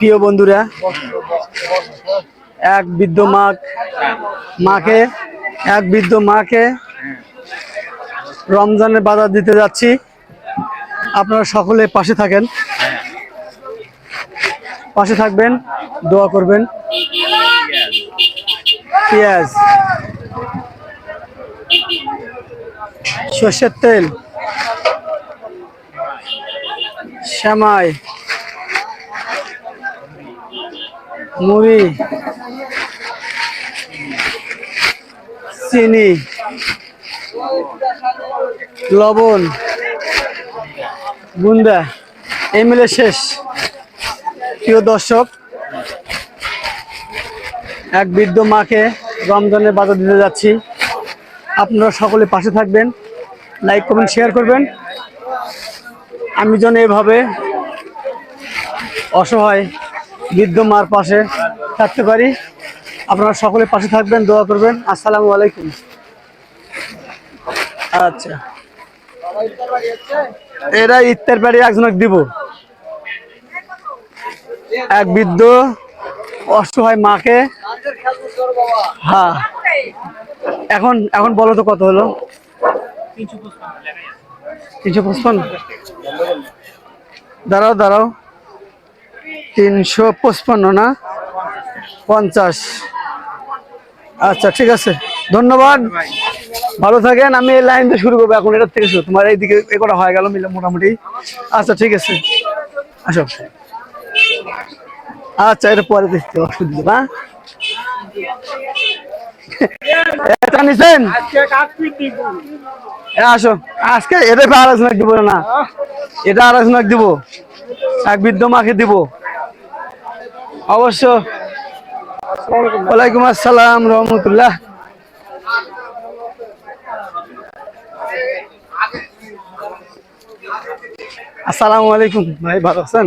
প্রিয় বন্ধুরা, এক বৃদ্ধ মাকে রমজানের বাজার দিতে যাচ্ছি। আপনারা সকলে পাশে থাকবেন, দোয়া করবেন। পেঁয়াজ, সর্ষের তেল, সেমাই, মুড়ি, চিনি, লবণ, গুন্দা, এই মিলে শেষ। প্রিয় দর্শক, এক বৃদ্ধ মাকে রমজানের বাজার দিতে যাচ্ছি। আপনারা সকলে পাশে থাকবেন, লাইক কমেন্ট শেয়ার করবেন। আমি যেন এভাবে অসহায় বৃদ্ধ মার পাশে থাকতে পারি। আপনারা সকলে পাশে থাকবেন, দোয়া করবেন। আসসালামু আলাইকুম। আচ্ছা, এরা ইফতার বাড়ি একজনকে দিব। এক বৃদ্ধ অসহায় মাকে, হ্যাঁ, এখন এখন বলো তো কত হলো? 355। দাঁড়াও, 355 না 50। আচ্ছা, ঠিক আছে, ধন্যবাদ, ভালো থাকেন। আমি এই লাইন দিয়ে শুরু করবো এখন, এটার থেকে শুরু। তোমার এইদিকে এ কটা হয়ে গেল মিলে মোটামুটি। আচ্ছা, ঠিক আছে, আসো। আচ্ছা, এটা পরে দেখতে অসুবিধা। এটা নিছেন? আসো, আজকে এটা আলোচনা দিব না, এটা আলোচনা দিব। এক বৃদ্ধ মাকে দিব অবশ্য। ওয়ালাইকুম আসসালাম রহমতুল্লাহ। আসসালামু আলাইকুম ভাই, ভালো আছেন?